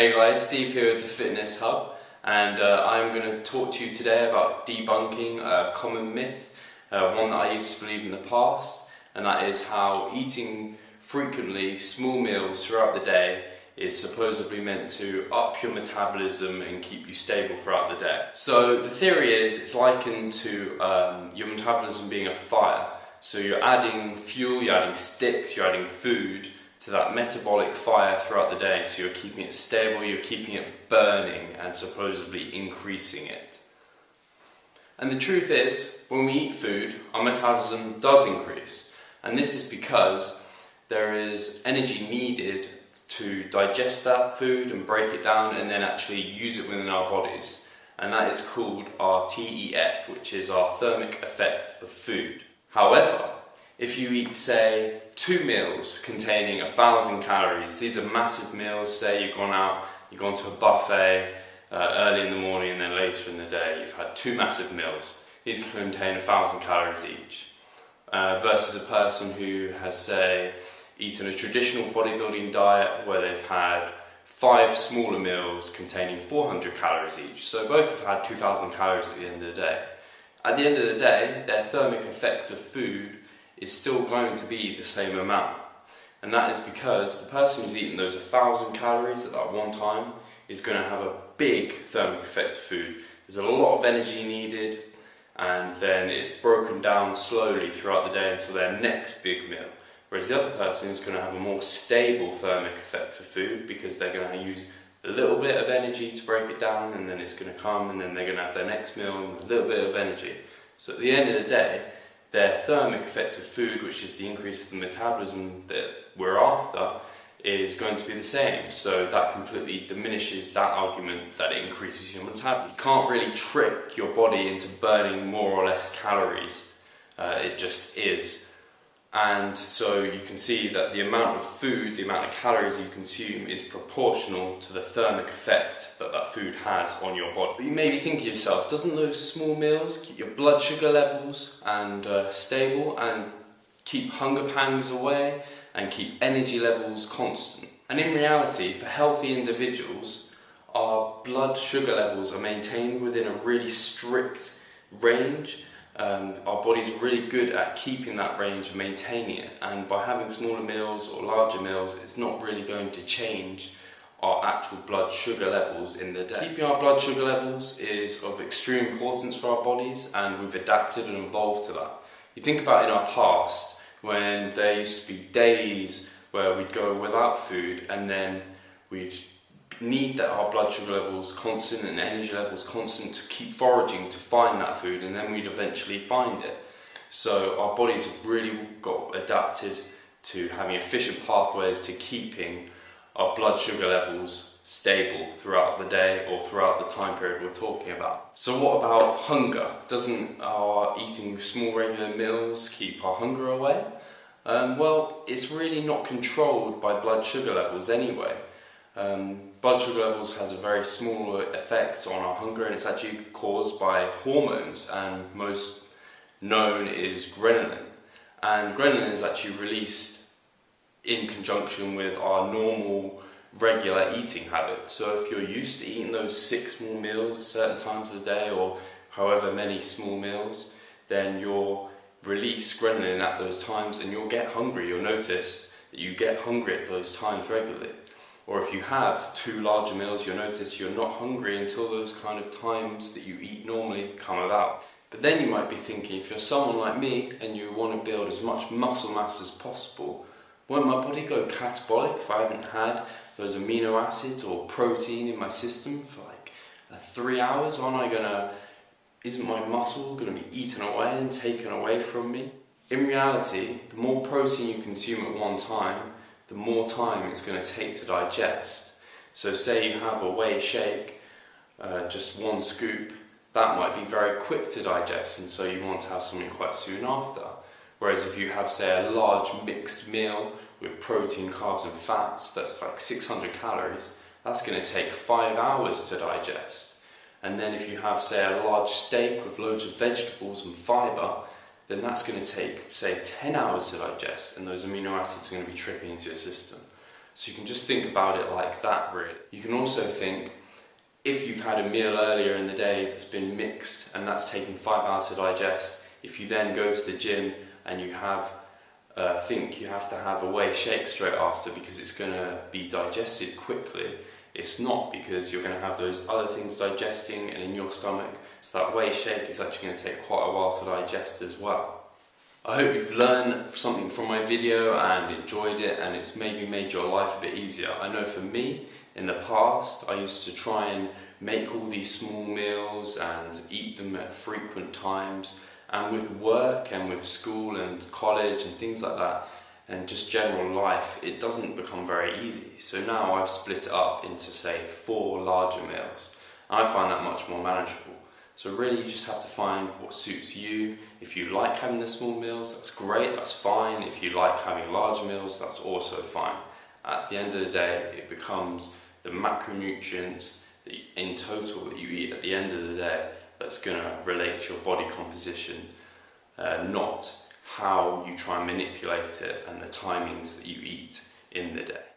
Hey guys, Steve here with TheFitnessHub, and I'm going to talk to you today about debunking a common myth, one that I used to believe in the past, and that is how eating frequently small meals throughout the day is supposedly meant to up your metabolism and keep you stable throughout the day. So the theory is it's likened to your metabolism being a fire. So you're adding fuel, you're adding sticks, you're adding food to that metabolic fire throughout the day, so you're keeping it stable, you're keeping it burning and supposedly increasing it. And the truth is, when we eat food, our metabolism does increase, and this is because there is energy needed to digest that food and break it down and then actually use it within our bodies, and that is called our TEF, which is our thermic effect of food. However, if you eat, say, 2 meals containing 1,000 calories, these are massive meals. Say you've gone to a buffet early in the morning and then later in the day, you've had 2 massive meals. These contain 1,000 calories each, versus a person who has, say, eaten a traditional bodybuilding diet where they've had 5 smaller meals containing 400 calories each. So both have had 2,000 calories at the end of the day. At the end of the day, their thermic effect of food is still going to be the same amount, and that is because the person who's eaten those 1,000 calories at that one time is going to have a big thermic effect of food. There's a lot of energy needed, and then it's broken down slowly throughout the day until their next big meal, whereas the other person is going to have a more stable thermic effect of food because they're going to use a little bit of energy to break it down, and then it's going to come and then they're going to have their next meal with a little bit of energy. So at the end of the day, their thermic effect of food, which is the increase of the metabolism that we're after, is going to be the same. So that completely diminishes that argument that it increases your metabolism. You can't really trick your body into burning more or less calories. It just is. And so you can see that the amount of food, the amount of calories you consume is proportional to the thermic effect that that food has on your body. But you may be thinking to yourself, doesn't those small meals keep your blood sugar levels and stable and keep hunger pangs away and keep energy levels constant? And in reality, for healthy individuals, our blood sugar levels are maintained within a really strict range. Our body's really good at keeping that range and maintaining it, and by having smaller meals or larger meals, it's not really going to change our actual blood sugar levels in the day. Keeping our blood sugar levels is of extreme importance for our bodies, and we've adapted and evolved to that. You think about in our past when there used to be days where we'd go without food and then we'd need that our blood sugar levels constant and energy levels constant to keep foraging to find that food, and then we'd eventually find it. So our bodies have really got adapted to having efficient pathways to keeping our blood sugar levels stable throughout the day or throughout the time period we're talking about. So what about hunger? Doesn't our eating small regular meals keep our hunger away? Well, it's really not controlled by blood sugar levels anyway. Blood sugar levels has a very small effect on our hunger, and it's actually caused by hormones, and most known is ghrelin. And ghrelin is actually released in conjunction with our normal regular eating habits. So if you're used to eating those 6 small meals at certain times of the day, or however many small meals, then you'll release ghrelin at those times and you'll get hungry. You'll notice that you get hungry at those times regularly. Or if you have 2 larger meals, you'll notice you're not hungry until those kind of times that you eat normally come about. But then you might be thinking, if you're someone like me and you want to build as much muscle mass as possible, won't my body go catabolic if I haven't had those amino acids or protein in my system for like 3 hours? Isn't my muscle going to be eaten away and taken away from me? In reality, the more protein you consume at one time, the more time it's going to take to digest. So say you have a whey shake, just 1 scoop, that might be very quick to digest, and so you want to have something quite soon after. Whereas if you have, say, a large mixed meal with protein, carbs and fats, that's like 600 calories, that's going to take 5 hours to digest. And then if you have, say, a large steak with loads of vegetables and fibre, then that's going to take, say, 10 hours to digest, and those amino acids are going to be tripping into your system. So you can just think about it like that, really. You can also think, if you've had a meal earlier in the day that's been mixed and that's taken 5 hours to digest, if you then go to the gym and you think you have to have a whey shake straight after because it's going to be digested quickly, it's not, because you're going to have those other things digesting and in your stomach, so that whey shake is actually going to take quite a while to digest as well. I hope you've learned something from my video and enjoyed it, and it's maybe made your life a bit easier. I know for me, in the past, I used to try and make all these small meals and eat them at frequent times, and with work and with school and college and things like that, and just general life, it doesn't become very easy. So now I've split it up into, say, 4 larger meals. I find that much more manageable. So really you just have to find what suits you. If you like having the small meals, that's great, that's fine. If you like having large meals, that's also fine. At the end of the day, it becomes the macronutrients in total that you eat at the end of the day that's going to relate to your body composition, not how you try and manipulate it and the timings that you eat in the day.